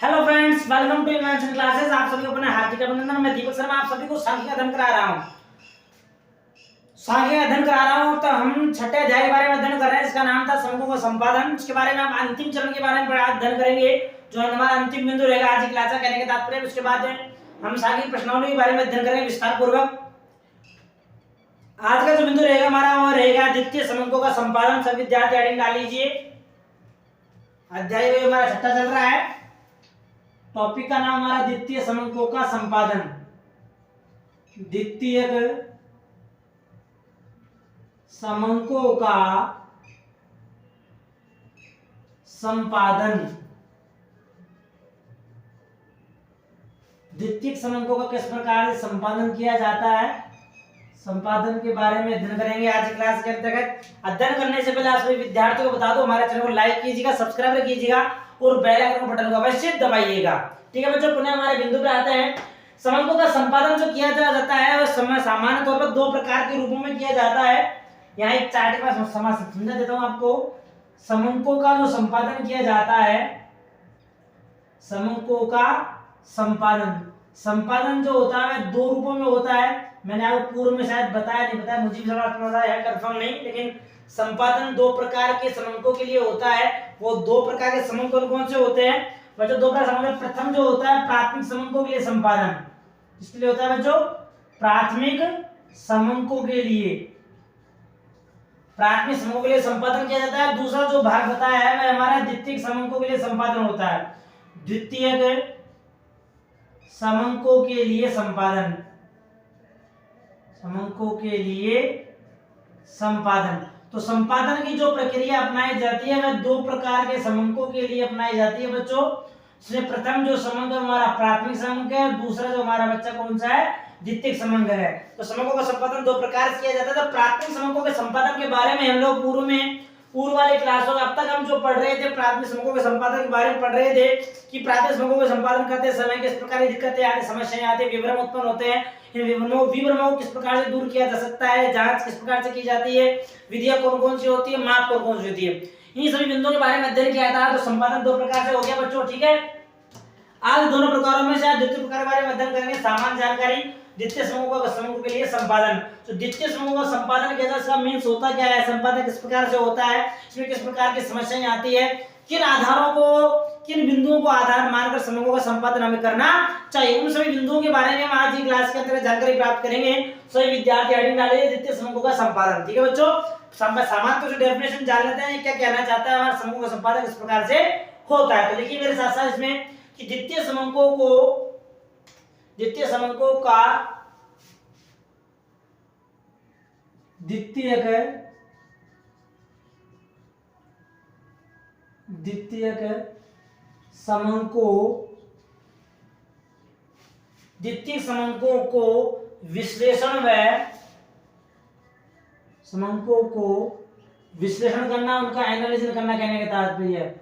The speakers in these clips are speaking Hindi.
Hello friends, welcome to Invention Classes. आप सभी को अपना हार्दिक अभिनंदन। मैं दीपक शर्मा आप सभी को सांख्यिक अध्ययन करा रहा हूं। तो हम छठे अध्याय के बारे में अध्ययन कर रहे हैं। इसका नाम था समूहों का संपादन। इसके बारे में हम अंतिम चरण के बारे में अध्ययन करेंगे, जो हमारा अंतिम बिंदु रहेगा आज की क्लास का। कहने के तात्पर्य उसके बाद हम सांख्यिक प्रश्नावली के बारे में अध्ययन करेंगे विस्तार पूर्वक। आज का जो बिंदु रहेगा हमारा वो रहेगा द्वितीय समूहों का संपादन। सब विद्यार्थी हेडिंग डाल लीजिए। अध्याय हमारा छठा चल रहा है। टॉपिक का नाम हमारा द्वितीय समूहों का संपादन। द्वितीय समूहों का संपादन। द्वितीय समूहों का किस प्रकार से संपादन किया जाता है, संपादन के बारे में अध्ययन करेंगे आज की क्लास के अंतर्गत। अध्ययन करने से पहले आप सभी विद्यार्थियों को बता दो, हमारे चैनल को लाइक कीजिएगा, सब्सक्राइब कीजिएगा और बेल आइकन बटन को अवश्य दबाइएगा। ठीक है बच्चों, पुनः हमारे बिंदु पे आते हैं। समूहों का संपादन जो किया जाता है वह सामान्य तौर पर दो प्रकार के रूपों में किया जाता है। यहाँ एक चार्ट के पास समझा देता हूं आपको। समूहों का जो संपादन किया जाता है, समूहों का संपादन जो होता है वह दो रूपों में होता है। मैंने आपको पूर्व में शायद बताया नहीं बताया, मुझे भी थोड़ा है कंफर्म नहीं, लेकिन संपादन दो प्रकार के समूहों के लिए होता है। वो दो प्रकार के समूह कौन से होते हैं बच्चों? दो प्रकार समूह। प्रथम जो होता है प्राथमिक समूहों के लिए संपादन, किसके लिए होता है बच्चों? प्राथमिक समूहों के लिए, प्राथमिक समूहों के लिए संपादन किया जाता है। दूसरा जो भाग बताया है वह हमारा द्वितीय समूहों के लिए संपादन होता है। द्वितीय समूहों के लिए संपादन, समूहों के लिए संपादन। तो संपादन की जो प्रक्रिया अपनाई जाती है वह दो प्रकार के समूहों के लिए अपनाई जाती है बच्चों। इसमें प्रथम जो समूह है हमारा प्राथमिक समूह है, दूसरा जो हमारा बच्चा कौन सा है? द्वितीय समूह है। तो समूहों का संपादन दो प्रकार से किया जाता है। तो प्राथमिक समूहों के संपादन के बारे में हम लोग पूर्व वाले क्लासों में अब तक हम जो पढ़ रहे थे, प्राथमिक समूहों के संपादन के बारे में पढ़ रहे थे कि प्राथमिक समूहों के संपादन करते समय किस प्रकार की दिक्कतें आती, समस्याएं आती, विभ्रम उत्पन्न होते हैं। इन विभ्रमों को किस प्रकार से दूर किया जा सकता है, जांच किस प्रकार से की जाती है, विधियां कौन-कौन सी होती है, माप कौन-कौन सी होती है, इन सभी बिंदुओं के बारे में अध्ययन किया था। तो संपादन दो प्रकार से हो गया बच्चों। ठीक है, आज दोनों प्रकारों में से आज द्वितीय प्रकार के बारे में अध्ययन करेंगे। सामान्य जानकारी द्वितीय समूह के लिए संपादन। तो द्वितीय समूह का संपादन किया जाता है, मींस होता क्या है, संपादन किस प्रकार से होता है, इसमें किस प्रकार की समस्याएं आती है, किन आधारों को, किन बिंदुओं को आधार मानकर समूहों का संपादन हमें करना चाहिए, उन सभी बिंदुओं के बारे में हम आज की क्लास के अंतर्गत जानकारी प्राप्त करेंगे। सभी विद्यार्थी हेडिंग डालिए द्वितीय समूहों का संपादन। ठीक है बच्चों, सामान्य तो डेफिनेशन जान लेते हैं, क्या कहना चाहता है हमारा समूह का संपादन किस प्रकार से होता है। तो देखिए मेरे साथ साथ इसमें कि द्वितीय समूहों का द्वितीय समूहों को विश्लेषण करना, उनका एनालिसिस करना, कहने का तात्पर्य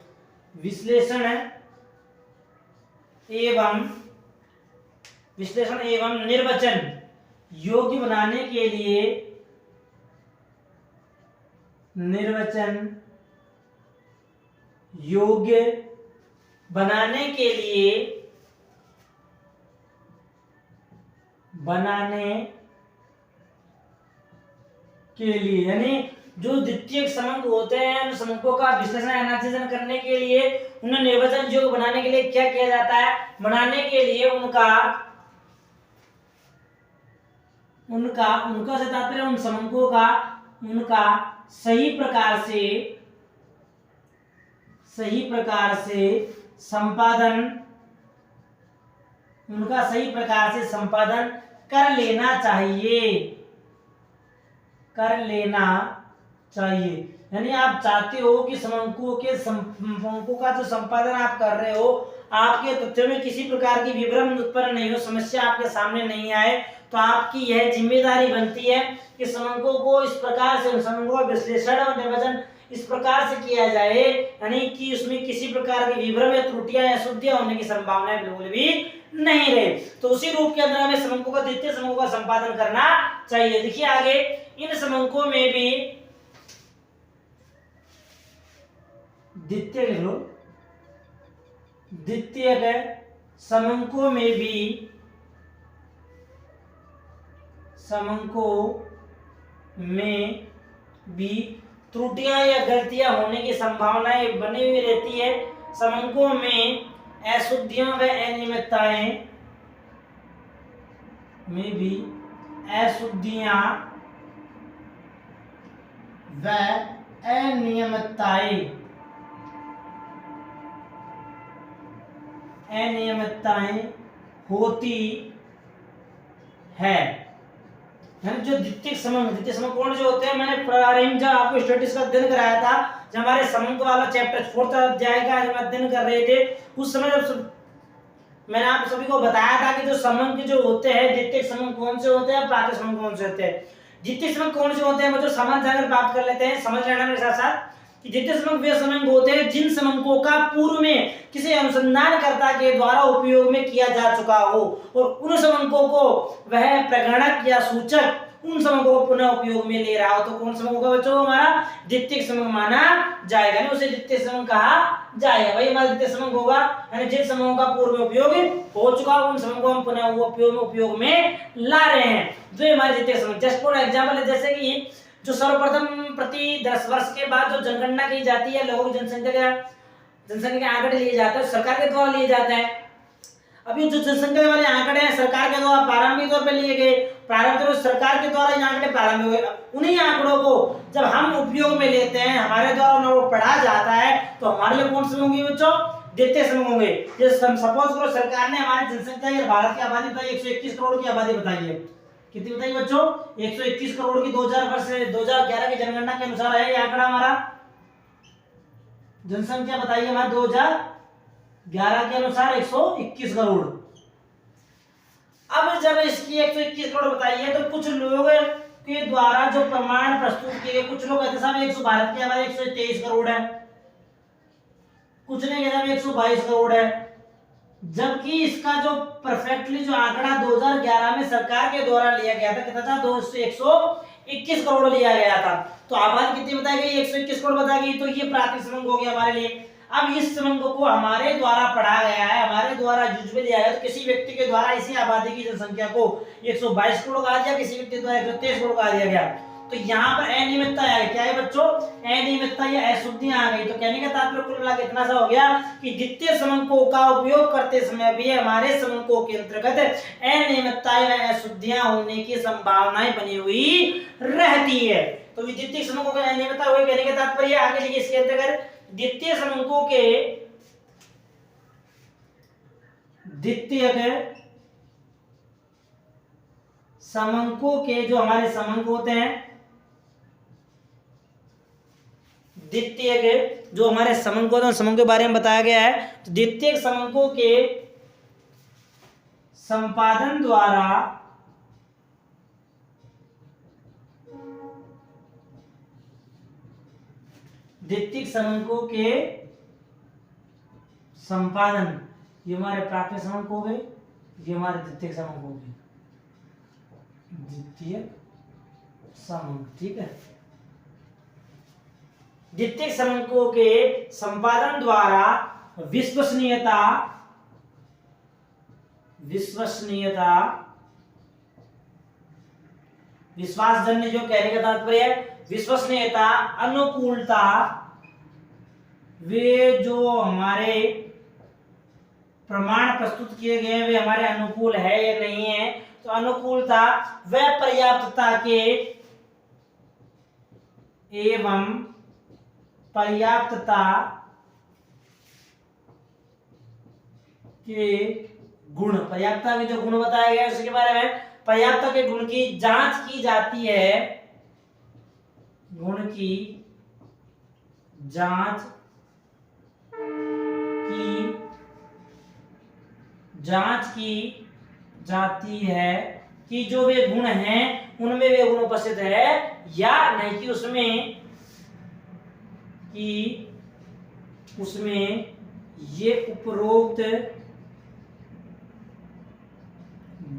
विश्लेषण एवं निर्वचन योग्य बनाने के लिए, यानी जो द्वितीय समूह होते हैं उन समूहों का विश्लेषण एनालिसिस करने के लिए, उन्हें निर्वचन योग्य बनाने के लिए क्या किया जाता है? बनाने के लिए उनका से तात्पर्य उन समूहों का उनका सही प्रकार से संपादन कर लेना चाहिए। यानी आप चाहते हो कि समूहों का जो संपादन आप कर रहे हो, आपके तथ्यों में किसी प्रकार की विभ्रम उत्पन्न नहीं हो, समस्या आपके सामने नहीं आए, तो आपकी यह जिम्मेदारी बनती है कि समूहों को इस प्रकार से, समूहों का विश्लेषण और निर्वचन इस प्रकार से किया जाए, यानी कि उसमें किसी प्रकार की विभ्रम या त्रुटियां या अशुद्धियां होने की संभावना बिल्कुल भी नहीं रहे। तो उसी रूप के अंदर हमें समूहों का द्वितीय समूह का संपादन करना चाहिए। देखिए आगे इन समूहों में भी द्वितीय द्वितीयक समंकों में भी त्रुटियां या गलतियां होने की संभावनाएं बनी हुई रहती है। समंकों में अशुद्धियों व अनियमितताएं में भी अशुद्धियां व अनियमितताएं होती है। जो द्वितीयक समंक कौन जो होते हैं, मैंने प्रारंभ जब आपको स्टैटिस्टिक्स का अध्ययन कराया था, जब हमारे समंक वाला चैप्टर 4th अध्याय का जब अध्ययन कर रहे थे, उस समय जब मैंने आप सभी को बताया था कि जो समंक जो होते हैं, द्वितीयक समंक कौन से होते हैं, प्राथमिक समंक कौन से होते हैं। द्वितीयक समंक कौन से होते हैं, मतलब समझ जाकर बात कर लेते हैं, समझ लेना मेरे साथ साथ कि द्वितीयक समंक वे समंक होते हैं जिन समंकों का पूर्व में किसी अनुसंधानकर्ता के द्वारा उपयोग में किया जा चुका हो और उन समंकों को वह प्रगणक या सूचक उन समंकों को पुनः उपयोग में ले रहा हो, तो कौन समंक होगा बच्चों, हमारा द्वितीयक समंक माना जाएगा, नहीं उसे द्वितीयक समंक कहा जाएगा। वही हमारा द्वितीयक समंक होगा, यानी जिन समंकों का पूर्व में उपयोग हो चुका उन समंकों को हम पुनः उपयोग में ला रहे हैं, जो हमारे द्वितीयक समंक। जस्ट फॉर एग्जांपल है, जैसे कि जो सर्वप्रथम प्रति 10 वर्ष के बाद जो जनगणना की जाती है, लोगों की जनसंख्या के आंकड़े लिए जाते हैं, सरकार के द्वारा लिए जाते हैं। अभी जो जनसंख्या वाले आंकड़े हैं सरकार के द्वारा प्रारंभिक तौर पर लिए गए, प्रारंभिक तौर सरकार के द्वारा ये आंकड़े प्रारंभ हुए। उन्हीं आंकड़ों को जब हम उपयोग में लेते हैं, हमारे द्वारा उन्हें वो पढ़ा जाता है, तो हमारे लिए कौन से होंगे बच्चों, द्वितीयक समंक होंगे। जैसे हम सपोज करो सरकार ने हमारी जनसंख्या भारत की आबादी बताई 121 करोड़ की आबादी बताई है, कितनी बताइए बच्चों, 121 करोड़ की 2011 की जनगणना के अनुसार है ये आंकड़ा। हमारा जनसंख्या बताइए हमारा 2011 के अनुसार 121 करोड़। अब जब इसकी 121 करोड़ बताई है, तो कुछ लोग के द्वारा जो प्रमाण प्रस्तुत किए गए, कुछ लोग कहते साहब भारत की आबादी 123 करोड़ है, कुछ ने कहते 122 करोड़ है, जबकि इसका जो परफेक्टली जो आंकड़ा 2011 में सरकार के द्वारा लिया गया था कितना था, 121 करोड़ लिया गया था। तो आबादी कितनी बताई गई, 121 करोड़ बताई गई, तो ये प्राथमिक समंक हो गया हमारे लिए। अब इस समंक को हमारे द्वारा पढ़ा गया है, हमारे द्वारा यूज में लिया गया, तो किसी व्यक्ति के द्वारा इसी आबादी की जनसंख्या को 122 करोड़ कहा दिया, किसी व्यक्ति द्वारा 123 करोड़ कहा दिया गया। तो यहाँ पर अनियमितता है, क्या है बच्चों, अनियमितता या अशुद्धियां आ गई। तो कहने का तात्पर्य कुल मिला के इतना सा हो गया कि द्वितीय समंकों का उपयोग करते समय भी हमारे समंकों के अंतर्गत अनियमितता या अशुद्धियां होने की संभावनाएं बनी हुई रहती है। तो द्वितीय समंकों का अनियमितता हुए, कहने का तात्पर्य आगे लिखिए इसके अंतर्गत द्वितीय समंकों के जो हमारे समंक होते हैं, द्वितीयक जो हमारे समंक होते हैं, समंक के बारे में बताया गया है। तो द्वितीयक समंकों के संपादन द्वारा द्वितीयक समंकों के संपादन, ये हमारे प्राथमिक समंक हो गए, ये हमारे द्वितीयक समंक हो गए, द्वितीयक समंक, ठीक है। द्वितीयक समंकों के संपादन द्वारा विश्वासजन्य, जो कहने का तात्पर्य है विश्वसनीयता, अनुकूलता, वे जो हमारे प्रमाण प्रस्तुत किए गए हैं वे हमारे अनुकूल है या नहीं है, तो अनुकूलता व पर्याप्तता के एवं पर्याप्तता के गुण, पर्याप्तता के जो गुण बताए गए उसके बारे में, पर्याप्तता के गुण की जांच की जाती है, गुण की जांच की जाती है कि जो वे गुण हैं उनमें वे गुण उपस्थित है या नहीं, कि उसमें ये उपरोक्त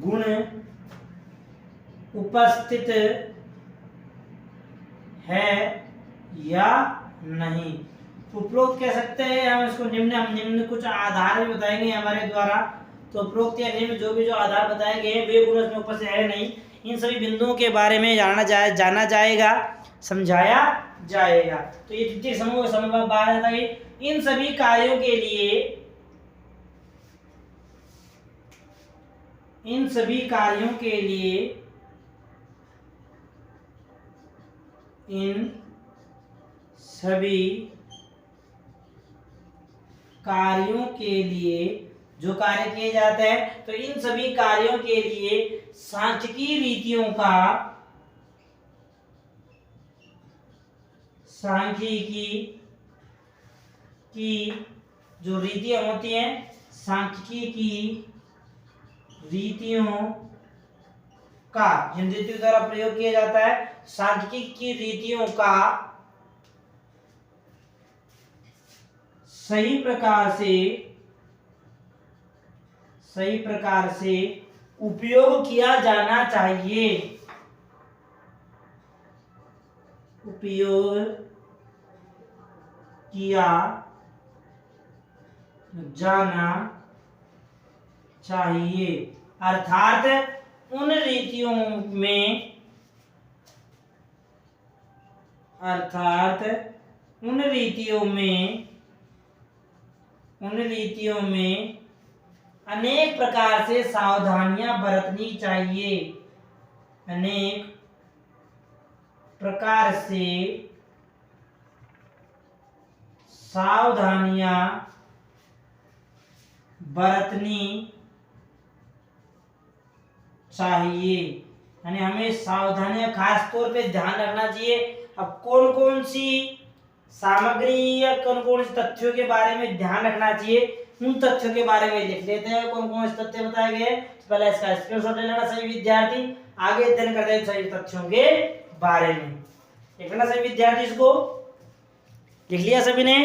गुण उपस्थित है या नहीं। उपरोक्त कह सकते हैं हम इसको हम निम्न कुछ आधार भी बताएंगे हमारे द्वारा। तो उपरोक्त या निम्न जो भी जो आधार बताए गए हैं वे गुण इसमें ऊपर से है नहीं। इन सभी बिंदुओं के बारे में जाना जाएगा, समझाया जाएगा। तो ये द्वितीयक समूह समूह बात आता है इन सभी कार्यों के लिए, इन सभी कार्यों के लिए, इन सभी कार्यों के लिए जो कार्य किए जाते हैं, तो इन सभी कार्यों के लिए सांख्यिकी रीतियों का, सांख्यिकी की जो रीतियां होती हैं, सांख्यिकी की रीतियों का जिन रीतियों द्वारा प्रयोग किया जाता है, सांख्यिकी की रीतियों का सही प्रकार से उपयोग किया जाना चाहिए, उपयोग किया जाना चाहिए। अर्थात उन रीतियों में, उन रीतियों में अनेक प्रकार से सावधानियां बरतनी चाहिए, अनेक प्रकार से सावधानियां बरतनी चाहिए। यानी हमें सावधानियां खास तौर पे ध्यान रखना चाहिए। अब कौन कौन सी सामग्री या कौन कौन से तथ्यों के बारे में ध्यान रखना चाहिए, उन तथ्यों के बारे में लिख लेते हैं। कौन कौन से तथ्य बताए गए, पहले इसका स्क्रीनशॉट ले लेना सभी विद्यार्थी, आगे अध्ययन करते हैं सभी तथ्यों के बारे में। लिख लेना सभी विद्यार्थी, इसको लिख लिया सभी ने,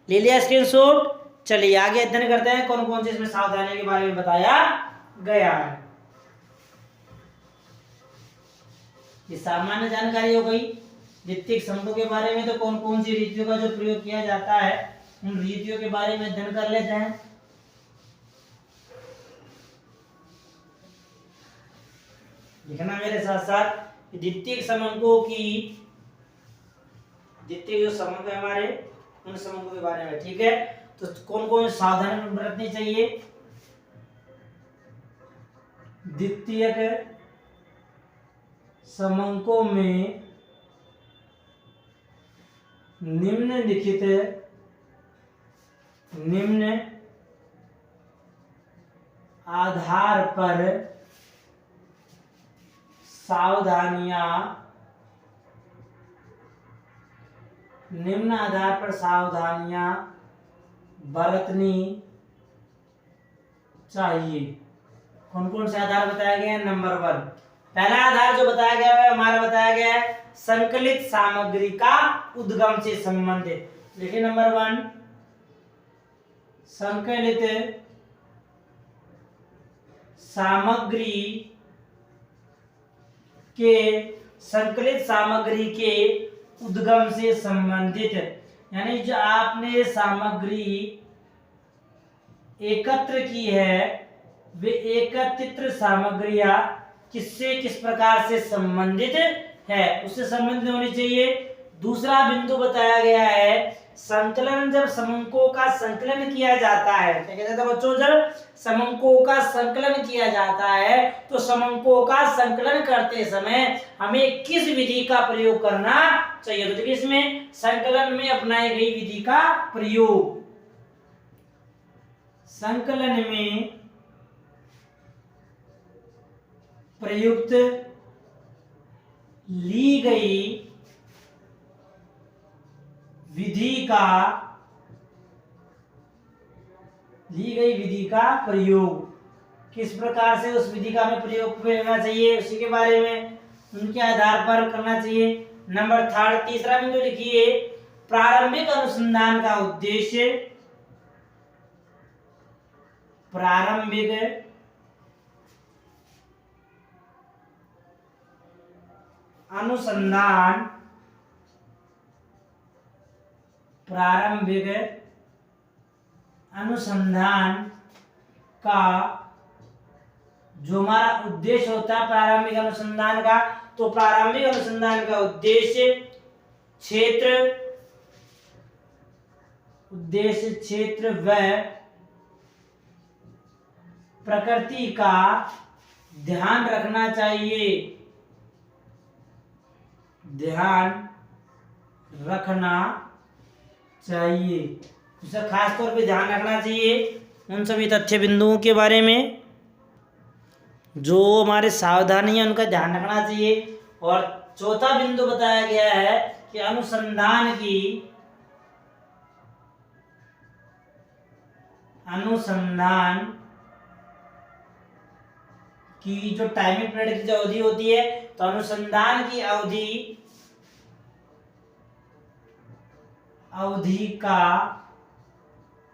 ले लिया स्क्रीनशॉट। चलिए आगे अध्ययन करते हैं कौन कौन से इसमें सावधानियों के बारे में बताया गया है। ये सामान्य जानकारी हो गई द्वितीयक समूह के बारे में। तो कौन कौन सी रीतियों का जो प्रयोग किया जाता है उन रीतियों के बारे में अध्ययन कर लेते हैं। लिखना मेरे साथ साथ द्वितीयक समूहों की, द्वितीय जो समूह है हमारे उन समूहों के बारे में, ठीक है। तो कौन कौन सावधानी बरतनी चाहिए, द्वितीयक समूहों में निम्नलिखित आधार पर सावधानियां, निम्न आधार पर सावधानियां बरतनी चाहिए। कौन कौन से आधार बताए गए हैं। नंबर 1 पहला आधार जो बताया गया है हमारा बताया गया है संकलित सामग्री का उद्गम से संबंधित। देखिए नंबर 1 संकलित सामग्री के उद्गम से संबंधित, यानी जो आपने सामग्री एकत्र की है वे एकत्रित सामग्रियां किससे किस प्रकार से संबंधित है, उससे संबंधित होनी चाहिए। दूसरा बिंदु बताया गया है संकलन, जब समूहों का संकलन किया जाता है, क्या कहते हैं बच्चों, जब समूहों का संकलन किया जाता है तो समूहों का संकलन करते समय हमें किस विधि का प्रयोग करना चाहिए। तो देखिए इसमें संकलन में अपनाई गई विधि का प्रयोग, संकलन में प्रयुक्त ली गई विधि का प्रयोग किस प्रकार से उस विधि का हमें प्रयोग करना चाहिए, उसी के बारे में उनके आधार पर करना चाहिए। नंबर 3 तीसरा बिंदु लिखिए प्रारंभिक अनुसंधान का उद्देश्य, प्रारंभिक अनुसंधान प्रारंभिक अनुसंधान का जो हमारा उद्देश्य होता है प्रारंभिक अनुसंधान का, तो प्रारंभिक अनुसंधान का उद्देश्य क्षेत्र व प्रकृति का ध्यान रखना चाहिए, इसे खास तौर पे ध्यान रखना चाहिए उन सभी तथ्य बिंदुओं के बारे में जो हमारे सावधानी है उनका ध्यान रखना चाहिए। और चौथा बिंदु बताया गया है कि अनुसंधान की जो टाइमिंग पीरियड की जो अवधि होती है, तो अनुसंधान की अवधि का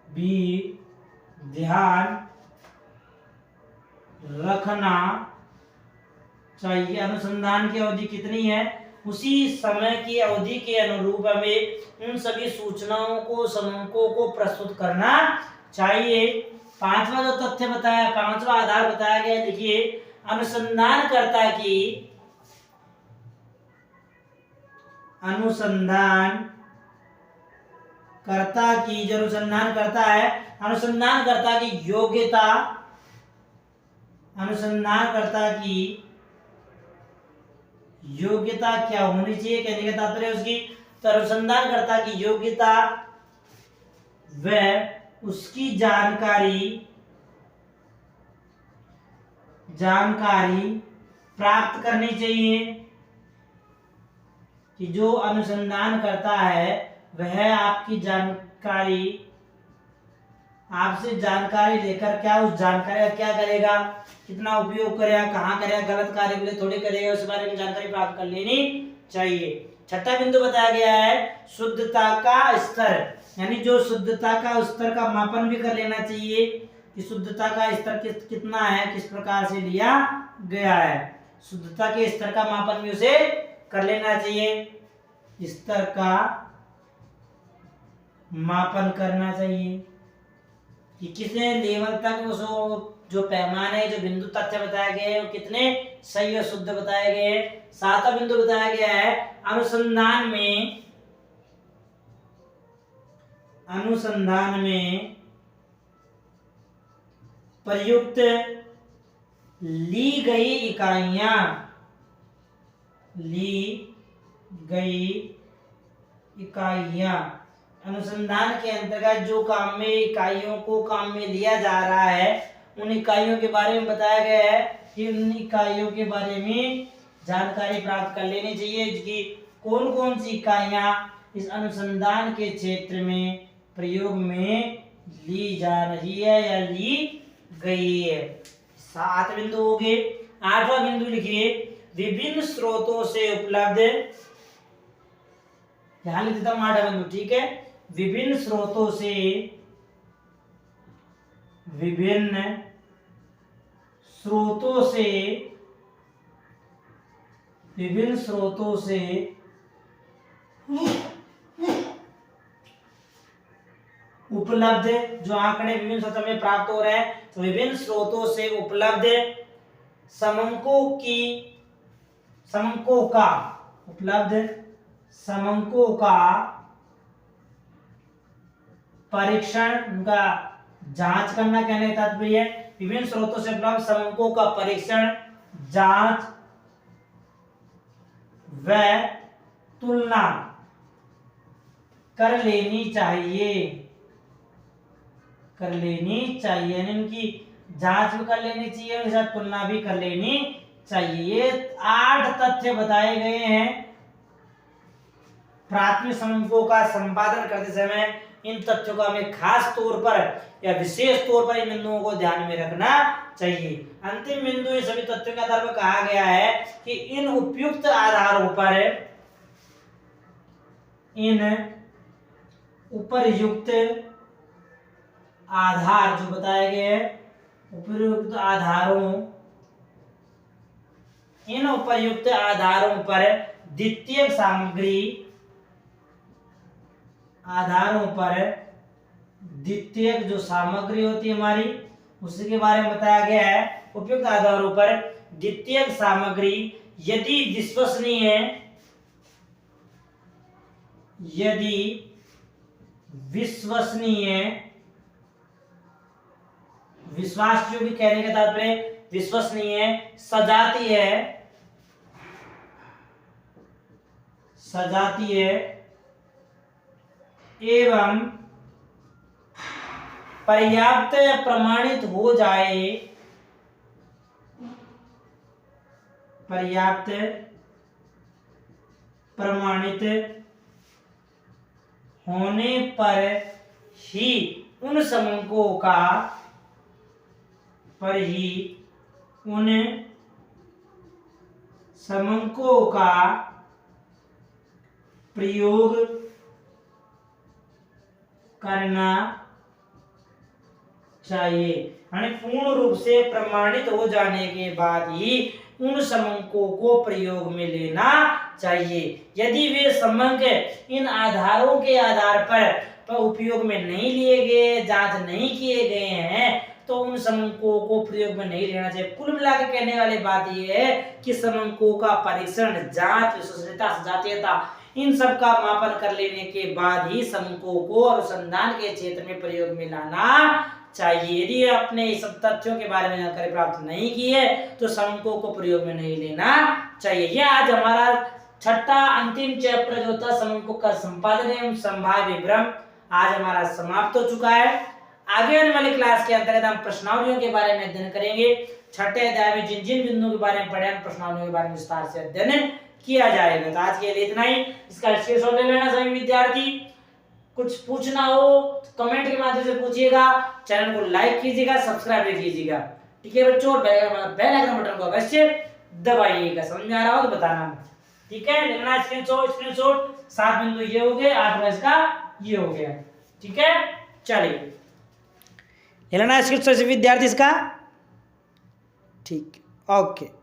भी ध्यान रखना चाहिए। अनुसंधान की अवधि कितनी है, उसी समय की अवधि के अनुरूप हमें उन सभी सूचनाओं को समूहों को प्रस्तुत करना चाहिए। पांचवा जो तथ्य बताया, पांचवा आधार बताया गया, देखिए अनुसंधानकर्ता की जो अनुसंधानकर्ता की योग्यता क्या होनी चाहिए, कहने का तात्पर्य उसकी, तो अनुसंधानकर्ता की योग्यता व उसकी जानकारी प्राप्त करनी चाहिए, कि जो अनुसंधान करता है वह आपसे जानकारी लेकर उस जानकारी का क्या करेगा, कितना उपयोग करेगा, कहाँ करेगा, गलत कार्य के लिए थोड़ी करेगा, उस बारे में जानकारी प्राप्त कर लेनी चाहिए। छठा बिंदु बताया गया है शुद्धता का स्तर, यानी जो शुद्धता का स्तर का मापन भी कर लेना चाहिए कि शुद्धता का स्तर कितना है, किस प्रकार से लिया गया है, शुद्धता के स्तर का मापन भी उसे कर लेना चाहिए, स्तर का मापन करना चाहिए कि कितने लेवल तक उसको जो पैमाने जो बिंदु तथ्य बताए गए हैं वो कितने सही और शुद्ध बताए गए हैं। सातवां बिंदु बताया गया है अनुसंधान में प्रयुक्त ली गई इकाइयां अनुसंधान के अंतर्गत जो काम में इकाइयों को काम में लिया जा रहा है उन इकाइयों के बारे में बताया गया है कि उन इकाइयों के बारे में जानकारी प्राप्त कर लेनी चाहिए कि कौन कौन सी इकाइयां इस अनुसंधान के क्षेत्र में प्रयोग में ली जा रही है या ली गई है। 7 बिंदु हो गए। 8वां बिंदु लिखिए विभिन्न स्रोतों से उपलब्ध, ध्यान लिख देता हूं 8वां बिंदु, ठीक है, विभिन्न स्रोतों से उपलब्ध जो आंकड़े विभिन्न स्रोतों में प्राप्त हो रहे हैं, तो विभिन्न स्रोतों से उपलब्ध समंकों का परीक्षण, उनका जांच करना, कहने का तात्पर्य है विभिन्न स्रोतों से उपलब्ध समंकों का परीक्षण, जांच व तुलना कर लेनी चाहिए, यानी उनकी जांच भी कर लेनी चाहिए, उनके साथ तुलना भी कर लेनी चाहिए। ये 8 तथ्य बताए गए हैं। प्राथमिक समूहों का संपादन करते समय इन तथ्यों का हमें खास तौर पर या विशेष तौर पर इन बिंदुओं को ध्यान में रखना चाहिए। अंतिम बिंदु इन सभी तथ्यों के आधार पर कहा गया है कि इन उपयुक्त आधारों पर, इन उपयुक्त आधार जो बताए गए हैं उपयुक्त आधारों पर द्वितीयक आधारों पर द्वितीयक जो सामग्री होती है हमारी, उसके बारे में बताया गया है। उपयुक्त आधारों पर द्वितीयक सामग्री यदि विश्वसनीय, विश्वास योग्य कहने का तात्पर्य विश्वसनीय, सजातीय एवं पर्याप्त प्रमाणित हो जाए, पर्याप्त प्रमाणित होने पर ही उन समूहों का प्रयोग करना चाहिए। यानी पूर्ण रूप से प्रमाणित हो जाने के बाद ही उन समूहों को प्रयोग में लेना चाहिए। यदि वे समूह इन आधारों के आधार पर उपयोग में नहीं लिए गए, जांच नहीं किए गए हैं, तो उन समूहों को प्रयोग में नहीं लेना चाहिए। कुल मिलाकर कहने वाली बात यह है कि समूहों का परीक्षण, जांच, विश्वसनीयता, सजातीयता, इन सब का मापन कर लेने के बाद ही समूहों को अनुसंधान के क्षेत्र में प्रयोग में लाना चाहिए। यदि आपने इस सब तथ्यों के बारे में जानकारी प्राप्त नहीं की है तो समूहों को प्रयोग में नहीं लेना चाहिए। यह आज हमारा छठा अंतिम चैप्टर जो था समूहों का संपादन एवं संभाव्य विभ्रम आज हमारा समाप्त हो चुका है। आगे आने वाली क्लास के अंतर्गत हम प्रश्नावलियों के बारे में अध्ययन करेंगे। छठे अध्याय में जिन जिन बिंदुओं के बारे में पढ़े, प्रश्नावलियों के बारे में विस्तार से अध्ययन किया जाएगा। तो आज के लिए इतना ही। इसका स्क्रीनशॉट ले लेना सभी विद्यार्थी। कुछ पूछना हो कमेंट के माध्यम से पूछिएगा। चैनल को लाइक कीजिएगा, सब्सक्राइब भी कीजिएगा। ठीक है बच्चों, बेल आइकन बटन को अवश्य दबाइएगा। समझ में आ रहा हो तो बताना। ठीक है, लिखना स्क्रीनशॉट 7 बिंदु ये हो गए, 8 इसका ये हो गया। ठीक है, चलिए लेना स्क्रीनशॉट विद्यार्थी इसका। ठीक, ओके।